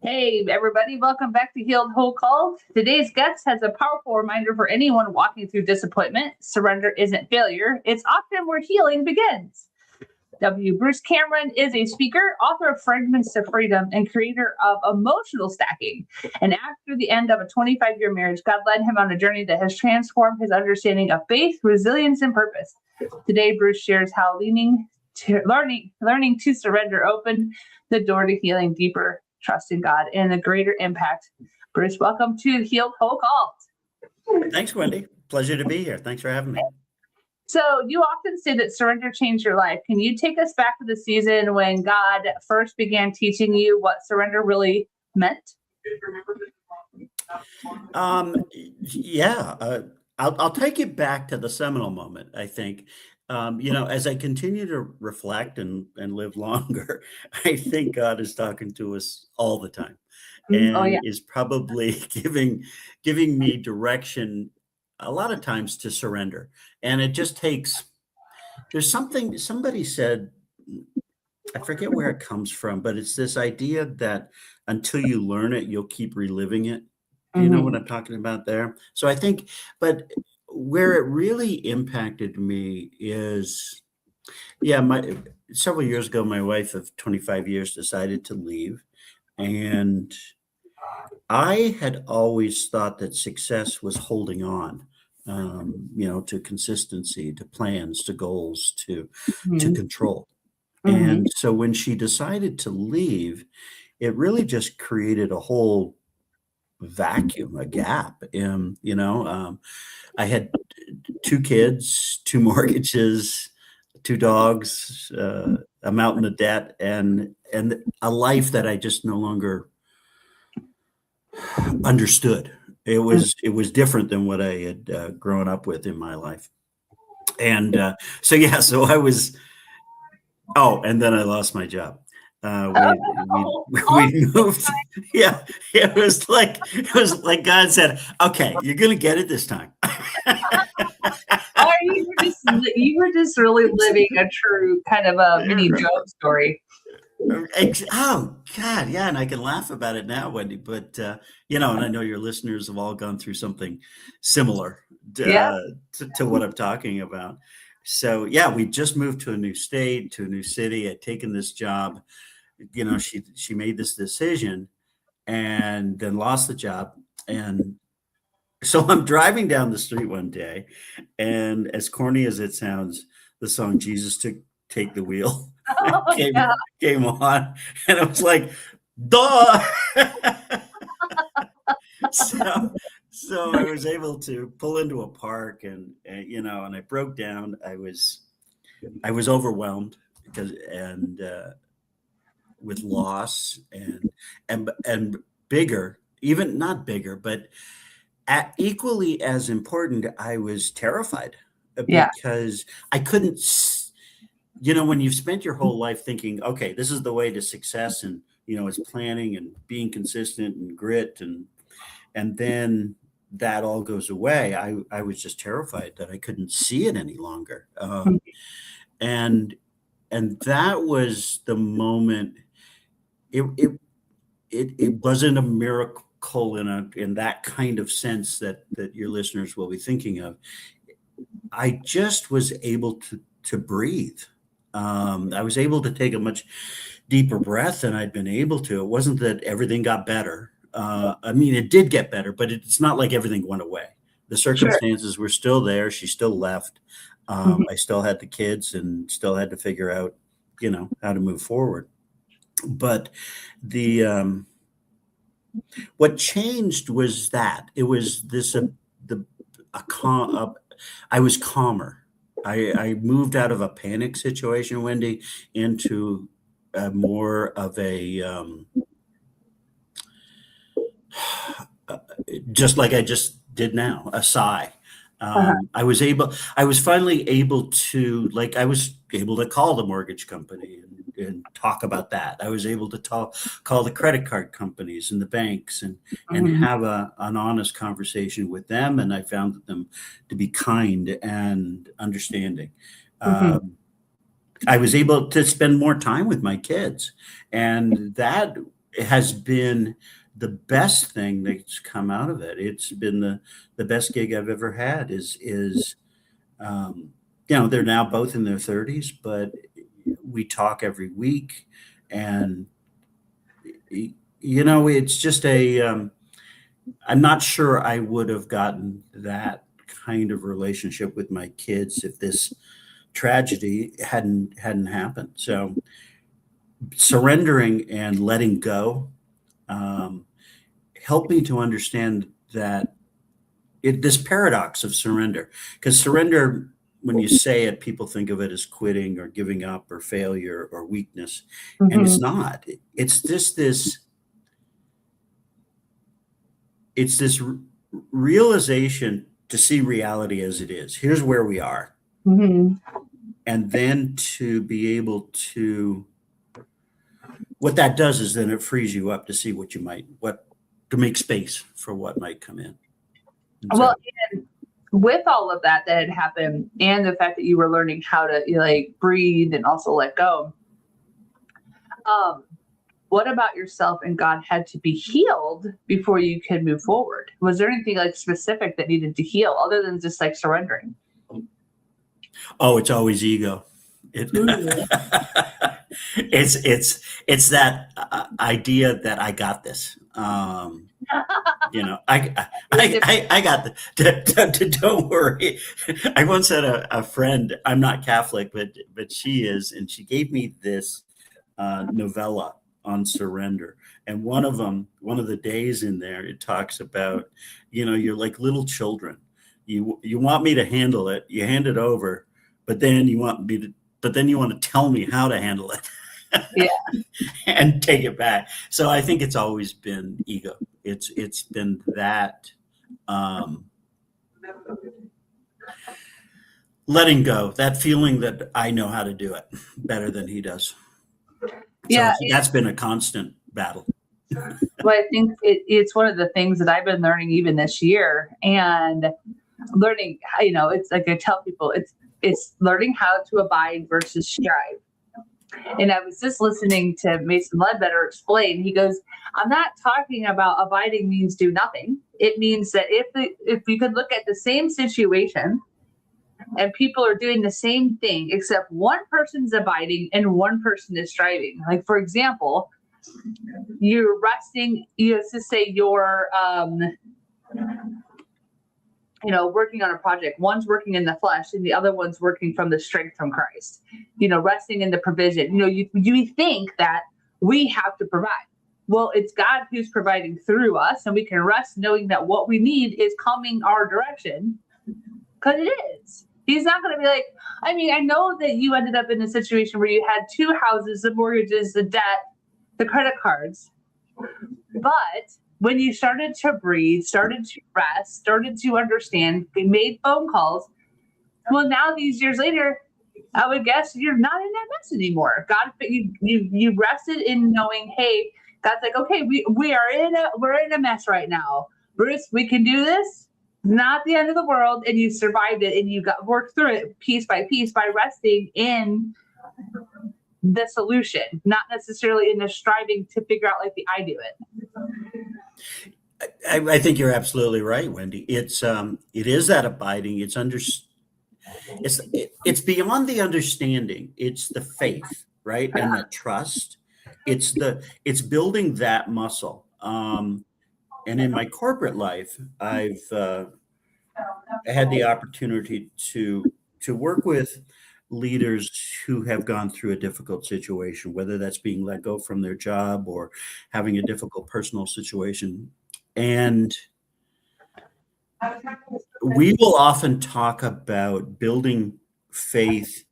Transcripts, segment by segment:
Hey, everybody, welcome back to Healed Whole Called. Today's guest has a powerful reminder for anyone walking through disappointment. Surrender isn't failure, it's often where healing begins. Bruce Cameron is a speaker, author of Fragments to Freedom, and creator of Emotional Stacking. And after the end of a 25-year marriage, God led him on a journey that has transformed his understanding of faith, resilience, and purpose. Today, Bruce shares how learning to surrender opened the door to healing deeper trust in God and a greater impact. Bruce, welcome to Healed Whole Called. Thanks, Wendy. Pleasure to be here. Thanks for having me. So you often say that surrender changed your life. Can you take us back to the season when God first began teaching you what surrender really meant? I'll take you back to the seminal moment, I think. As I continue to reflect and live longer, I think God is talking to us all the time and is probably giving me direction a lot of times to surrender. And it just there's something somebody said, I forget where it comes from, but it's this idea that until you learn it, you'll keep reliving it. You know what I'm talking about there? So I think, but where it really impacted me is, several years ago, my wife of 25 years decided to leave. And I had always thought that success was holding on, to consistency, to plans, to goals, to control. And so when she decided to leave, it really just created a whole vacuum, a gap. I had 2 kids, 2 mortgages, 2 dogs, a mountain of debt, and a life that I just no longer understood. It was different than what I had grown up with in my life. And so I was. Oh, and then I lost my job. We moved. Yeah, it was like God said, "Okay, you're gonna get it this time." Or you were just really living a true kind of a mini Job story. Oh God, yeah, and I can laugh about it now, Wendy. But and I know your listeners have all gone through something similar to what I'm talking about. So yeah, we just moved to a new state, to a new city. I'd taken this job. She made this decision and then lost the job. And so I'm driving down the street one day, and as corny as it sounds, the song Jesus Take the Wheel came on, and I was like, duh. So I was able to pull into a park and I broke down. I was overwhelmed with loss and bigger, even not bigger, but equally as important, I was terrified because I couldn't, when you've spent your whole life thinking, okay, this is the way to success, and it's planning and being consistent and grit, and then that all goes away. I was just terrified that I couldn't see it any longer. And that was the moment. It wasn't a miracle in that kind of sense that your listeners will be thinking of. I just was able to breathe. I was able to take a much deeper breath than I'd been able to. It wasn't that everything got better. It did get better, but it's not like everything went away. The circumstances were still there. She still left. I still had the kids and still had to figure out, how to move forward. But what changed was that it was I was calmer. I moved out of a panic situation, Wendy, into more of a just like I just did now, a sigh. I was finally able to, I was able to call the mortgage company and talk about that. I was able to call the credit card companies and the banks and have an honest conversation with them. And I found them to be kind and understanding. I was able to spend more time with my kids, and that has been the best thing that's come out of it. It's been the best gig I've ever had. They're now both in their 30s, but we talk every week, and it's just I'm not sure I would have gotten that kind of relationship with my kids if this tragedy hadn't happened. So surrendering and letting go helped me to understand that this paradox of surrender, because surrender, when you say it, people think of it as quitting or giving up or failure or weakness, and it's not. It's just this realization to see reality as it is. Here's where we are. And then to be able to, what that does is then it frees you up to see to make space for what might come in. Well, and with all of that had happened, and the fact that you were learning how to breathe and also let go, what about yourself and God had to be healed before you could move forward? Was there anything specific that needed to heal other than just surrendering? Oh, it's always ego. It's that idea that I got this. I got don't worry. I once had a friend. I'm not Catholic, but she is, and she gave me this novella on surrender. And one of the days in there, it talks about, you're like little children. You want me to handle it. You hand it over, but then you want to tell me how to handle it. Yeah. And take it back. So I think it's always been ego. It's been that letting go, that feeling that I know how to do it better than he does. Yeah, so that's been a constant battle. Well, I think it's one of the things that I've been learning even this year, and learning, it's like I tell people, it's learning how to abide versus strive. And I was just listening to Mason Ledbetter explain. He goes, I'm not talking about abiding means do nothing. It means that if you could look at the same situation and people are doing the same thing, except one person's abiding and one person is striving. Like, for example, you're resting, let's just say you're, working on a project. One's working in the flesh and the other one's working from the strength from Christ, resting in the provision. You think that we have to provide. Well, it's God who's providing through us, and we can rest knowing that what we need is coming our direction, because it is. He's not going to be like, I know that you ended up in a situation where you had two houses, the mortgages, the debt, the credit cards. But when you started to breathe, started to rest, started to understand, made phone calls, well, now these years later, I would guess you're not in that mess anymore. God, you rested in knowing, hey, God's like, okay, we're in a mess right now. Bruce, we can do this. Not the end of the world, and you survived it, and you worked through it piece by piece by resting in the solution, not necessarily in the striving to figure out like I do it. I think you're absolutely right, Wendy. It is that abiding. It's beyond the understanding. It's the faith, right, and the trust. It's building that muscle. And in my corporate life, I've had the opportunity to work with leaders who have gone through a difficult situation, whether that's being let go from their job or having a difficult personal situation. And we will often talk about building faith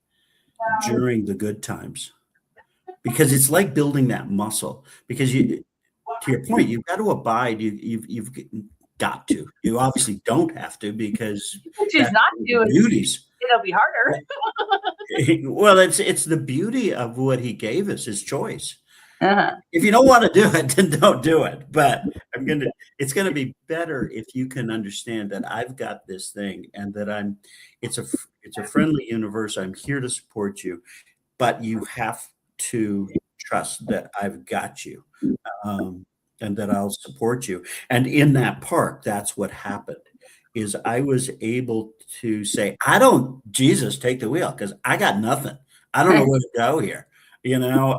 during the good times, because it's like building that muscle. Because to your point, you've got to abide. You've got to. You obviously don't have to, because choose not to. Beauties. It'll be harder. Well, it's the beauty of what he gave us, his choice. Uh-huh. If you don't want to do it, then don't do it. But it's going to be better if you can understand that I've got this thing, and that it's a friendly universe. I'm here to support you, but you have to trust that I've got you, and that I'll support you. And in that park, that's what happened, is I was able to say, "I don't Jesus, take the wheel, because I got nothing. I don't know where to go here." You know,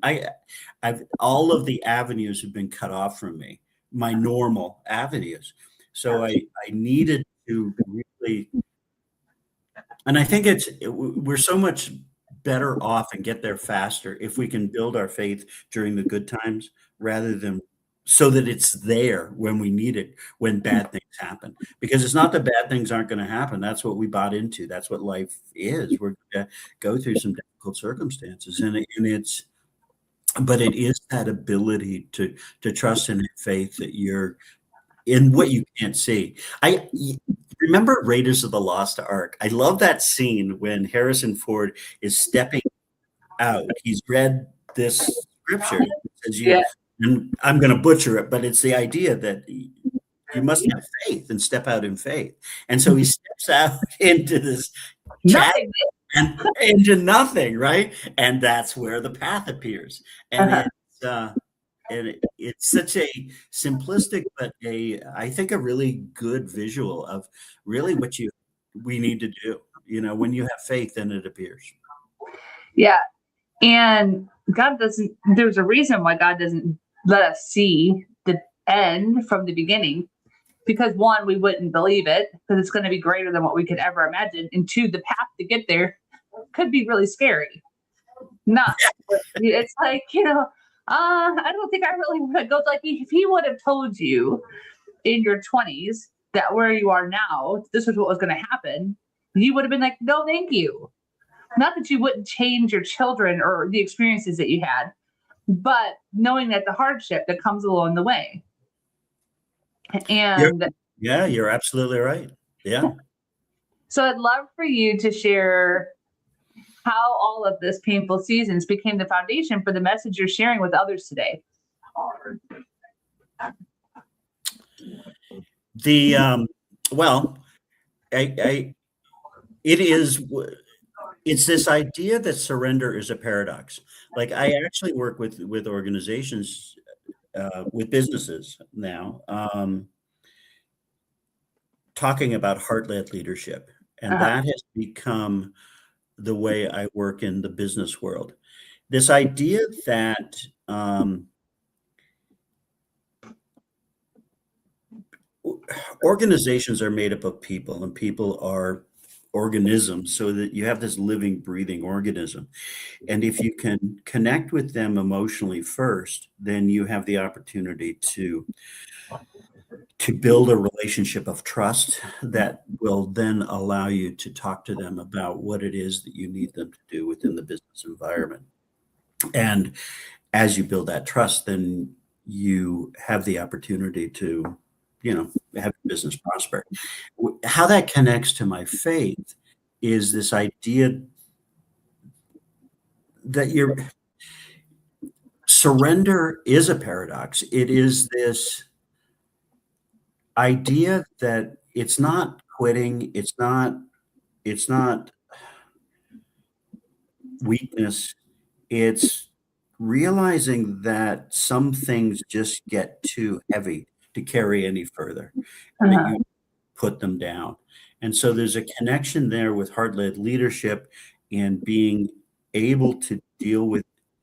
I've all of the avenues have been cut off from me, my normal avenues. So I needed to really, and I think we're so much better off and get there faster if we can build our faith during the good times rather than so that it's there when we need it, when bad things happen. Because it's not that bad things aren't going to happen. That's what we bought into. That's what life is. We're going to go through some difficult circumstances, but it is that ability to trust and have faith that you're in what you can't see. I remember Raiders of the Lost Ark. I love that scene when Harrison Ford is stepping out. He's read this scripture that says and I'm going to butcher it, but it's the idea that you must have faith and step out in faith. And so he steps out into this Nothing. and into nothing, right? And that's where the path appears. And it's such a simplistic, but I think a really good visual of really what we need to do. You know, when you have faith, then it appears. Yeah. And there's a reason why God doesn't let us see the end from the beginning, because one, we wouldn't believe it because it's going to be greater than what we could ever imagine. And two, the path to get there could be really scary. It's like, I don't think I really would go. Like, if he would have told you in your 20s that where you are now, this was what was going to happen, you would have been like, no, thank you. Not that you wouldn't change your children or the experiences that you had, but knowing that the hardship that comes along the way. And you're absolutely right. Yeah. So I'd love for you to share how all of this painful seasons became the foundation for the message you're sharing with others today. It's this idea that surrender is a paradox. Like, I actually work with organizations, with businesses now, talking about heart-led leadership. And that has become the way I work in the business world. This idea that organizations are made up of people, and people are organisms, so that you have this living, breathing organism. And if you can connect with them emotionally first, then you have the opportunity to build a relationship of trust that will then allow you to talk to them about what it is that you need them to do within the business environment. And as you build that trust, then you have the opportunity to, have your business prosper. How that connects to my faith is this idea that surrender is a paradox. It is this idea that it's not quitting, it's not weakness, it's realizing that some things just get too heavy to carry any further, and that you put them down. And so there's a connection there with heart-led leadership and being able to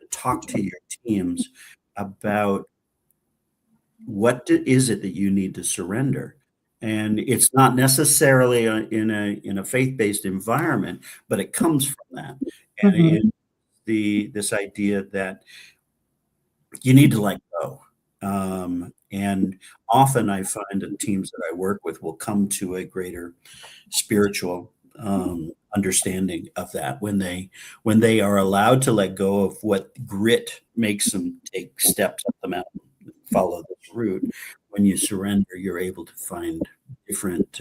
talk to your teams about what is it that you need to surrender. And it's not necessarily in a faith-based environment, but it comes from that. And this idea that you need to let go. And often I find that teams that I work with will come to a greater spiritual understanding of that when they are allowed to let go of what grit makes them take steps up the mountain, follow this route. When you surrender, you're able to find different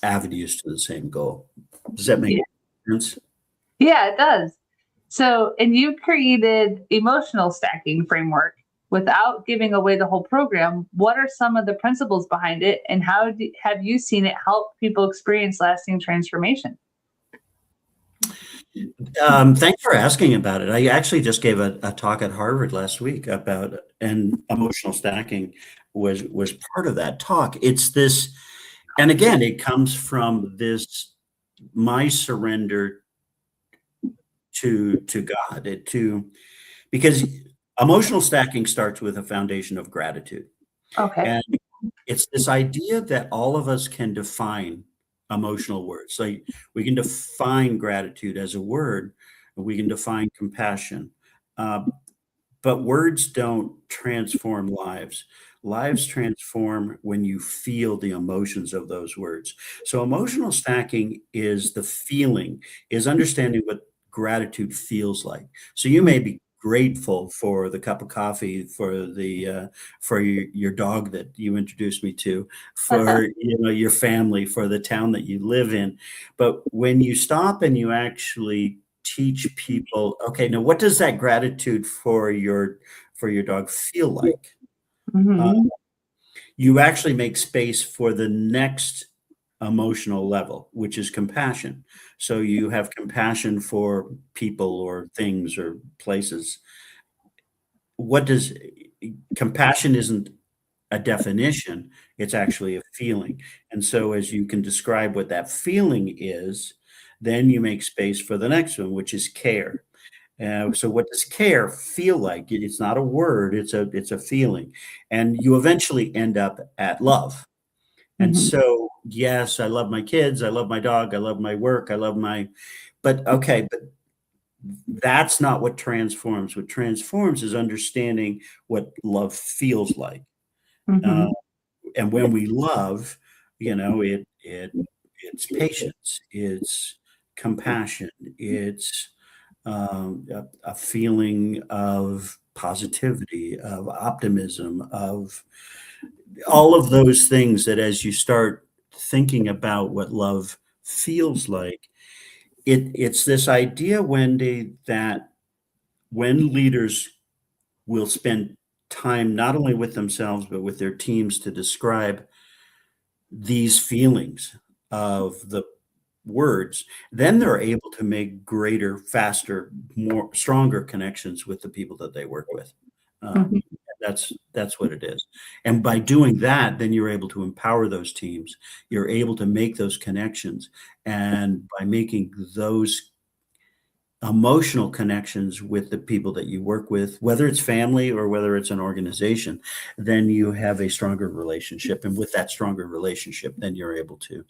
avenues to the same goal. Does that make sense? Yeah, it does. So, and you created emotional stacking framework without giving away the whole program. What are some of the principles behind it, and how have you seen it help people experience lasting transformation? Thanks for asking about it. I actually just gave a talk at Harvard last week about, and emotional stacking was part of that talk. It's this, and again, it comes from this my surrender to God, because emotional stacking starts with a foundation of gratitude. Okay. And it's this idea that all of us can define emotional words. So we can define gratitude as a word, and we can define compassion. Uh, but words don't transform lives. Lives transform when you feel the emotions of those words. So emotional stacking is the feeling, is understanding what gratitude feels like. So you may be grateful for the cup of coffee, for the for your dog that you introduced me to, for your family, for the town that you live in. But when you stop and you actually teach people, okay, now what does that gratitude for your dog feel like? Uh, Hmm. you actually make space for the next emotional level, which is compassion. So you have compassion for people or things or places. What does compassion isn't a definition, it's actually a feeling. And so as you can describe what that feeling is, then you make space for the next one, which is care. So what does care feel like? It's not a word, it's a feeling. And you eventually end up at love. And Hmm. so, yes, I love my kids, I love my dog, I love my work, but okay, but that's not what transforms. What transforms is understanding what love feels like. Uh, Hmm. and when we love, it's patience, it's compassion, it's a feeling of positivity, of optimism, of all of those things that as you start thinking about what love feels like, it's this idea, Wendy, that when leaders will spend time not only with themselves but with their teams to describe these feelings of the words, then they're able to make greater, faster, more stronger connections with the people that they work with. Um, Hmm. that's what it is. And by doing that, then you're able to empower those teams. You're able to make those connections. And by making those emotional connections with the people that you work with, whether it's family or whether it's an organization, then you have a stronger relationship. And with that stronger relationship, then you're able to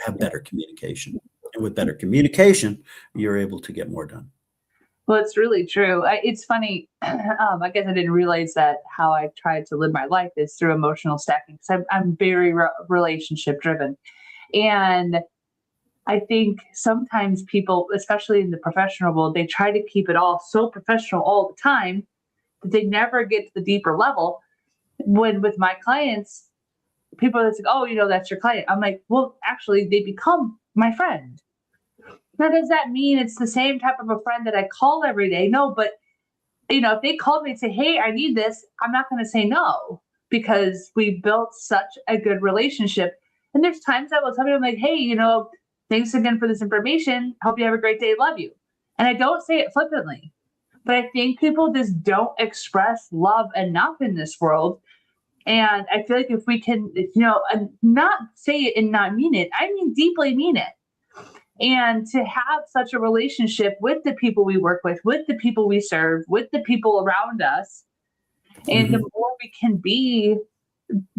have better communication. And with better communication, you're able to get more done. Well, it's really true. It's funny. I guess I didn't realize that how I tried to live my life is through emotional stacking. So I'm very relationship driven. And I think sometimes people, especially in the professional world, they try to keep it all so professional all the time that they never get to the deeper level. When with my clients, people are like, oh, that's your client. I'm like, well, actually, they become my friend. Now, does that mean it's the same type of a friend that I call every day? No, but if they called me and say, hey, I need this, I'm not going to say no because we built such a good relationship. And there's times I will tell them, like, hey, thanks again for this information. Hope you have a great day. Love you. And I don't say it flippantly, but I think people just don't express love enough in this world. And I feel like if we can, and not say it and not mean it, I mean, deeply mean it. And to have such a relationship with the people we work with the people we serve, with the people around us, and the Mhm. more we can be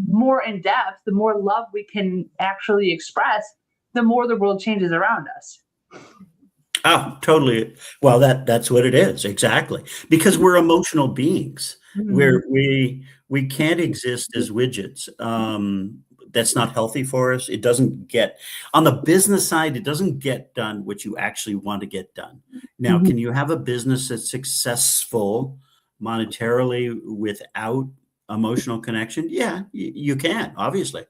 more in depth, the more love we can actually express, the more the world changes around us. Oh, totally. Well, that's what it is, exactly. Because we're emotional beings. Mhm. We can't exist as widgets. That's not healthy for us. It doesn't get on the business side, it doesn't get done what you actually want to get done. Now, Mhm. can you have a business that's successful monetarily without emotional connection? Yeah, you can, obviously.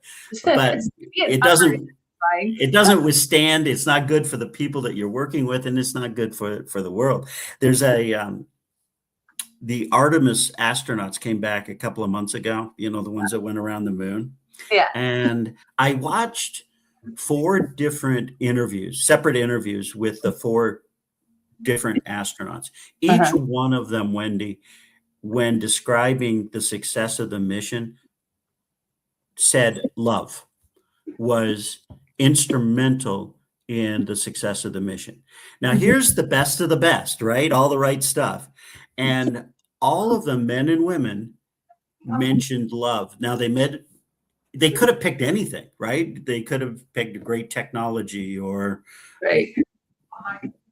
But It's it doesn't satisfying. it doesn't withstand. It's not good for the people that you're working with, and it's not good for the world. There's the Artemis astronauts came back a couple of months ago, the ones that went around the moon. Yeah. And I watched four different interviews, separate interviews with the four different astronauts. Each Uh-huh. one of them, Wendy, when describing the success of the mission, said love was instrumental in the success of the mission. Now, here's the best of the best, right? All the right stuff. And all of them, men and women, mentioned love. Now, they could have picked anything, right? They could have picked great technology or Right.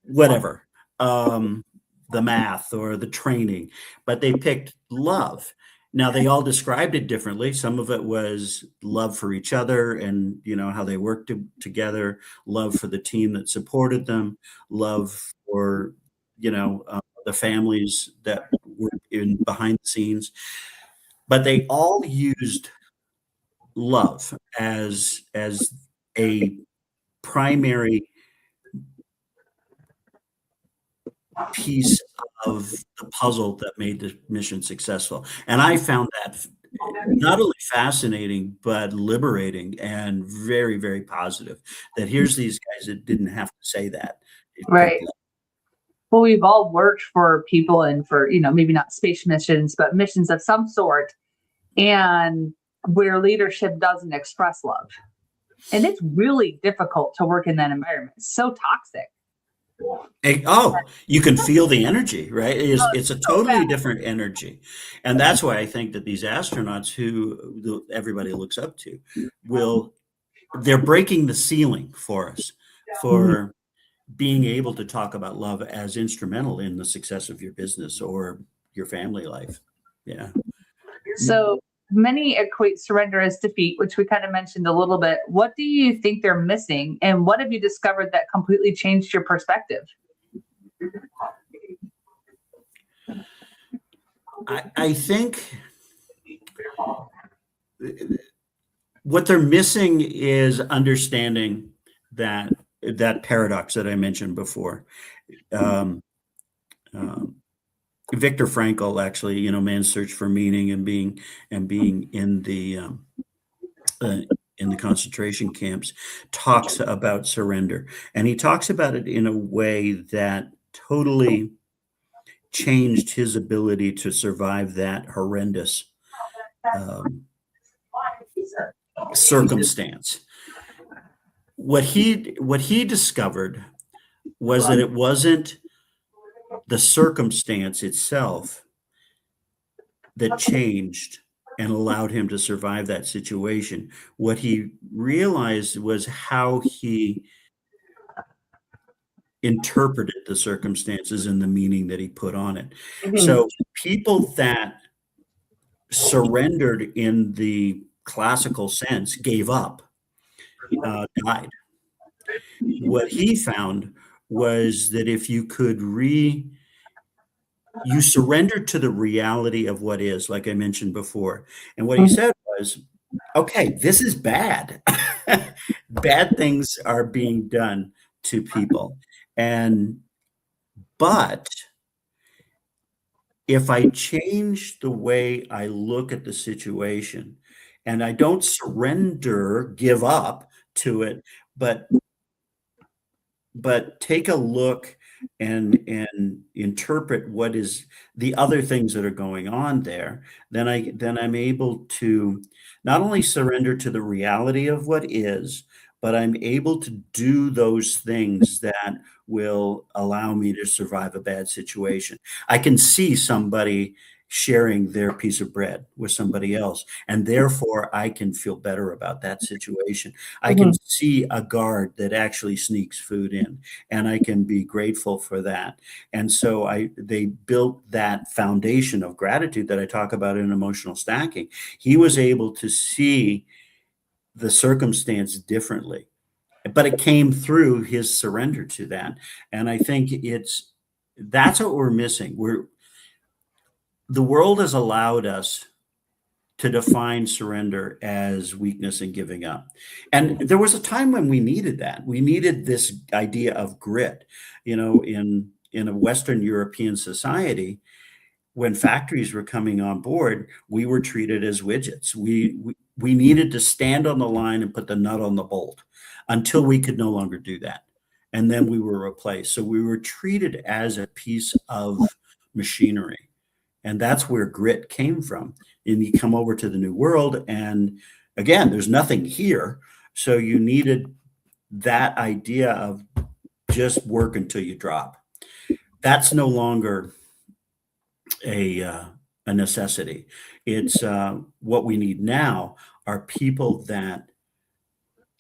whatever, the math or the training, but they picked love. Now they all described it differently. Some of it was love for each other and how they worked together, love for the team that supported them, love for the families that were in behind the scenes. But they all used love as a primary piece of the puzzle that made the mission successful. And I found that not only fascinating, but liberating and very, very positive, that here's these guys that didn't have to say that. It Right. picked love. Well, we've all worked for people and for, maybe not space missions, but missions of some sort, and where leadership doesn't express love. And it's really difficult to work in that environment. It's so toxic. You can feel the energy, right? It's a So totally bad. different energy. And that's why I think that these astronauts who everybody looks up to they're breaking the ceiling for us for being able to talk about love as instrumental in the success of your business or your family life. Yeah. So many equate surrender as defeat, which we kind of mentioned a little bit. What do you think they're missing? And what have you discovered that completely changed your perspective? I think what they're missing is understanding that paradox that I mentioned before. Viktor Frankl, actually, Man's Search for Meaning and being in the concentration camps, talks about surrender, and he talks about it in a way that totally changed his ability to survive that horrendous circumstance. What he discovered was that it wasn't the circumstance itself that changed and allowed him to survive that situation. What he realized was how he interpreted the circumstances and the meaning that he put on it. So people that surrendered in the classical sense, gave up, died. What he found was that if you could you surrendered to the reality of what is, like I mentioned before. And what he said was, okay, this is bad. Bad things are being done to people. But if I change the way I look at the situation and I don't surrender, give up to it, but take a look and interpret what is the other things that are going on there, then I'm able to not only surrender to the reality of what is, but I'm able to do those things that will allow me to survive a bad situation. I can see somebody sharing their piece of bread with somebody else, and therefore I can feel better about that situation. I can see a guard that actually sneaks food in, and I can be grateful for that. And so they built that foundation of gratitude that I talk about in emotional stacking. He was able to see the circumstance differently, but it came through his surrender to that. And I think that's what we're missing. The world has allowed us to define surrender as weakness and giving up. And there was a time when we needed that. We needed this idea of grit. In a Western European society, when factories were coming on board, we were treated as widgets. We needed to stand on the line and put the nut on the bolt until we could no longer do that. and then we were replaced. So we were treated as a piece of machinery. And that's where grit came from. And you come over to the new world, and again, there's nothing here. So you needed that idea of just work until you drop. That's no longer a necessity. It's what we need now are people that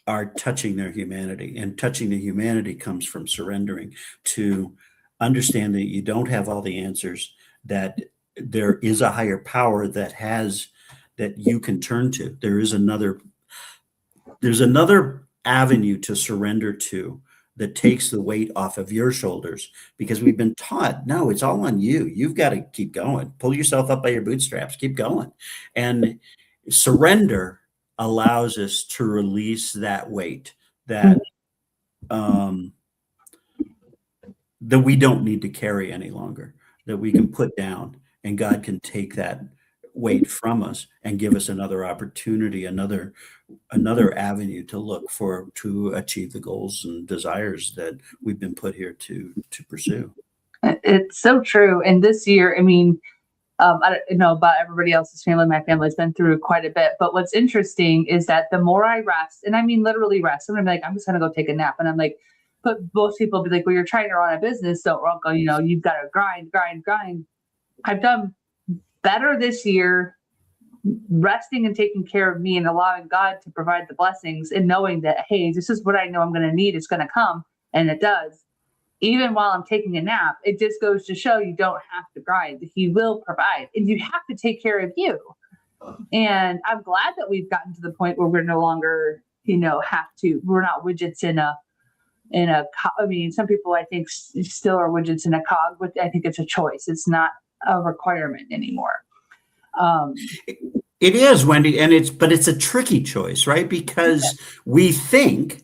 are touching their humanity, and touching the humanity comes from surrendering to understand that you don't have all the answers, that there is a higher power that you can turn to. There's another avenue to surrender to that takes the weight off of your shoulders, because we've been taught, no, it's all on you. You've got to keep going. Pull yourself up by your bootstraps, keep going. And surrender allows us to release that weight that that we don't need to carry any longer, that we can put down, and God can take that weight from us and give us another opportunity, another avenue to look for, to achieve the goals and desires that we've been put here to pursue. It's so true. And this year, I mean, I don't know about everybody else's family. My family's been through quite a bit. But what's interesting is that the more I rest, and I mean literally rest, I'm gonna be like, I'm just gonna go take a nap. And I'm like, but most people be like, well, you're trying to run a business, so Uncle, you've got to grind. I've done better this year resting and taking care of me and allowing God to provide the blessings, and knowing that, hey, this is what I know I'm going to need. It's going to come, and it does. Even while I'm taking a nap, it just goes to show you don't have to grind. He will provide, and you have to take care of you. And I'm glad that we've gotten to the point where we're no longer, have to. We're not widgets in a. I mean, some people I think still are widgets in a cog, but I think it's a choice. It's not a requirement anymore. It is, Wendy, but it's a tricky choice, right? Because we think,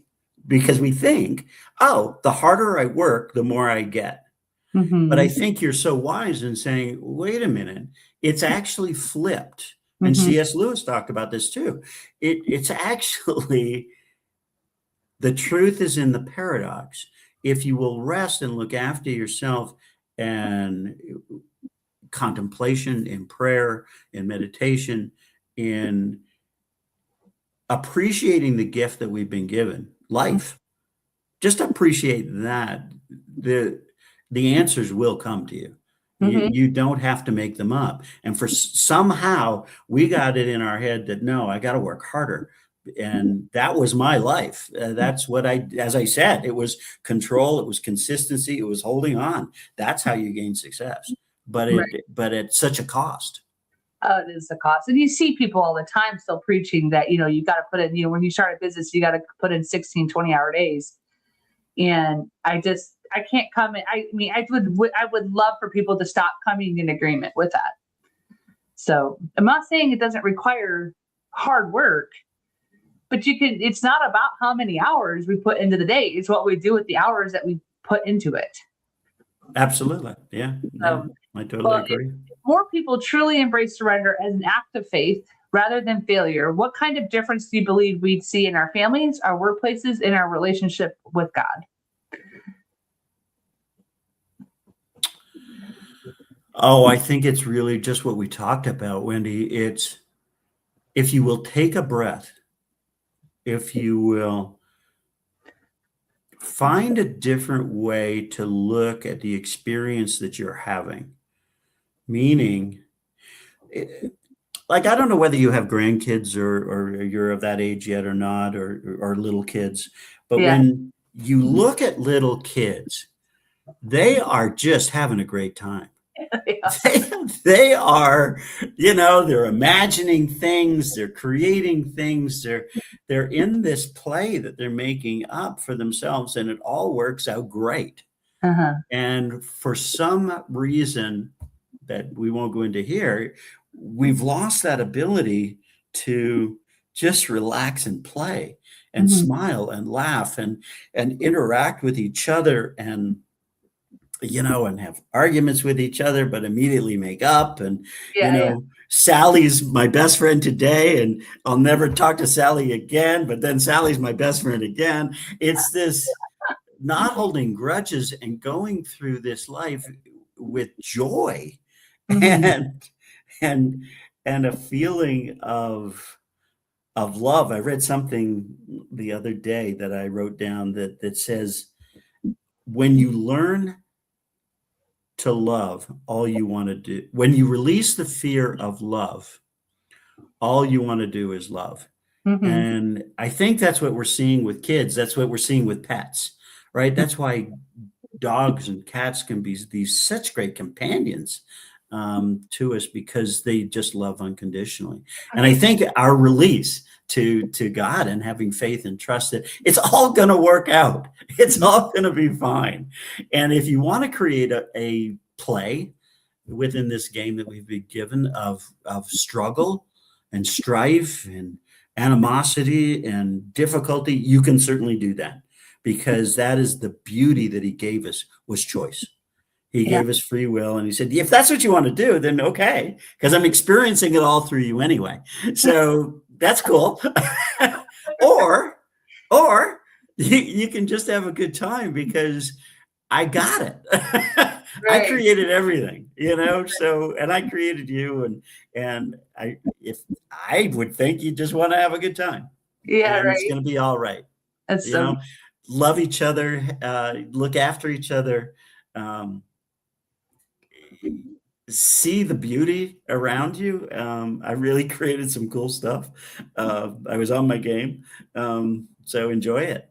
oh, the harder I work, the more I get. Mm-hmm. But I think you're so wise in saying, wait a minute, it's actually flipped. And mm-hmm. C.S. Lewis talked about this too. It's actually, the truth is in the paradox. If you will rest and look after yourself, and contemplation, in prayer, in meditation, in appreciating the gift that we've been given, life, just appreciate that, the answers will come to you. Mm-hmm. You don't have to make them up. And for somehow we got it in our head that, no, I got to work harder. And that was my life. That's what as I said, it was control, it was consistency, it was holding on. That's how you gain success. But but at such a cost. It is a cost. And you see people all the time still preaching that, you got to put in, when you start a business, you got to put in 16, 20-hour days. And I can't come in. I mean, I would love for people to stop coming in agreement with that. So I'm not saying it doesn't require hard work, but it's not about how many hours we put into the day. It's what we do with the hours that we put into it. Absolutely. Yeah. I totally agree. If more people truly embrace surrender as an act of faith rather than failure, what kind of difference do you believe we'd see in our families, our workplaces, in our relationship with God? Oh, I think it's really just what we talked about, Wendy. It's, if you will take a breath, if you will find a different way to look at the experience that you're having, meaning, like, I don't know whether you have grandkids or you're of that age yet or not, or little kids, but when you look at little kids, they are just having a great time. They are, they're imagining things, they're creating things, they're in this play that they're making up for themselves, and it all works out great. Uh-huh. And for some reason that we won't go into here, we've lost that ability to just relax and play and mm-hmm. smile and laugh and interact with each other, and and have arguments with each other, but immediately make up. And, Sally's my best friend today, and I'll never talk to Sally again, but then Sally's my best friend again. It's not holding grudges and going through this life with joy and and and a feeling of love. I read something the other day that I wrote down that says, when you learn to love, all you want to do, when you release the fear of love, all you want to do is love. And I think that's what we're seeing with kids. That's what we're seeing with pets, right? That's why dogs and cats can be these such great companions to us, because they just love unconditionally. And I think our release to God and having faith and trust that it's all going to work out. It's all going to be fine. And if you want to create a play within this game that we've been given of struggle and strife and animosity and difficulty, you can certainly do that, because that is the beauty that he gave us, was choice. He gave us free will, and he said, if that's what you want to do, then okay, because I'm experiencing it all through you anyway. So that's cool. or you can just have a good time because I got it. I created everything, so, and I created you, and I would think you just want to have a good time. Yeah, and it's going to be all right. That's Love each other, look after each other, see the beauty around you. I really created some cool stuff. I was on my game. So enjoy it.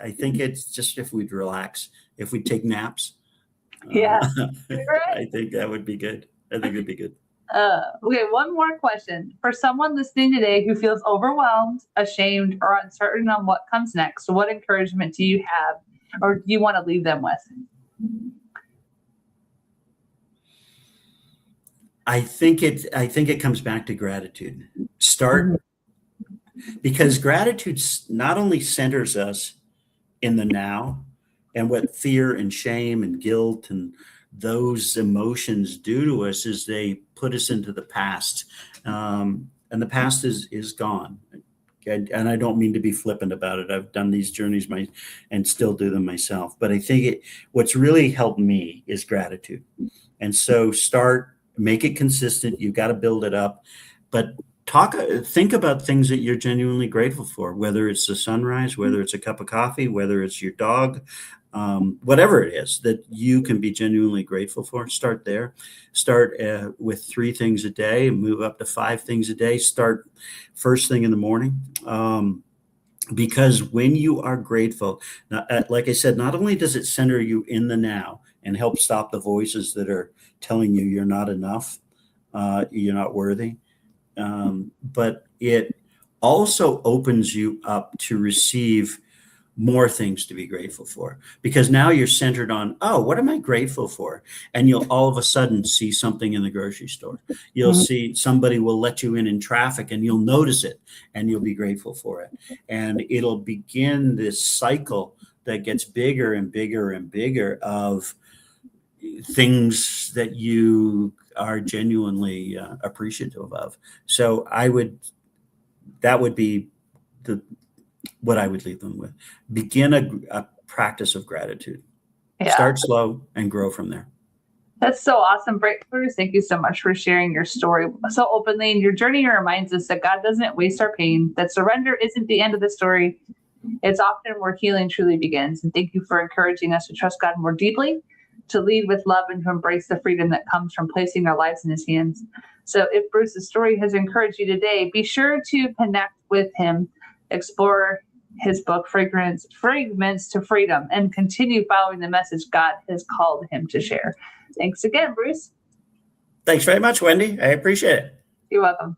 I think it's just, if we'd relax, if we take naps, I think that would be good. I think it'd be good. Okay, one more question. For someone listening today who feels overwhelmed, ashamed, or uncertain on what comes next, what encouragement do you have, or do you want to leave them with? I think it comes back to gratitude. Start, because gratitude not only centers us in the now, and what fear and shame and guilt and those emotions do to us is they put us into the past, and the past is gone. And I don't mean to be flippant about it. I've done these journeys and still do them myself. But I think what's really helped me is gratitude. And so make it consistent. You've got to build it up, but think about things that you're genuinely grateful for, whether it's the sunrise, whether it's a cup of coffee, whether it's your dog, whatever it is that you can be genuinely grateful for. Start there. Start with 3 things a day and move up to 5 things a day. Start first thing in the morning. Because when you are grateful, like I said, not only does it center you in the now and help stop the voices that are telling you you're not enough, you're not worthy, but it also opens you up to receive more things to be grateful for, because now you're centered on, what am I grateful for? And you'll all of a sudden see something in the grocery store. You'll see somebody will let you in traffic, and you'll notice it, and you'll be grateful for it. And it'll begin this cycle that gets bigger and bigger and bigger of things that you are genuinely appreciative of. So that would be what I would leave them with. Begin a practice of gratitude. Start slow and grow from there. That's so awesome, Bruce. Thank you so much for sharing your story so openly. And your journey reminds us that God doesn't waste our pain, that surrender isn't the end of the story. It's often where healing truly begins. And thank you for encouraging us to trust God more deeply, to lead with love, and to embrace the freedom that comes from placing our lives in his hands. So if Bruce's story has encouraged you today, be sure to connect with him, explore his book, Fragments to Freedom, and continue following the message God has called him to share. Thanks again, Bruce. Thanks very much, Wendy. I appreciate it. You're welcome.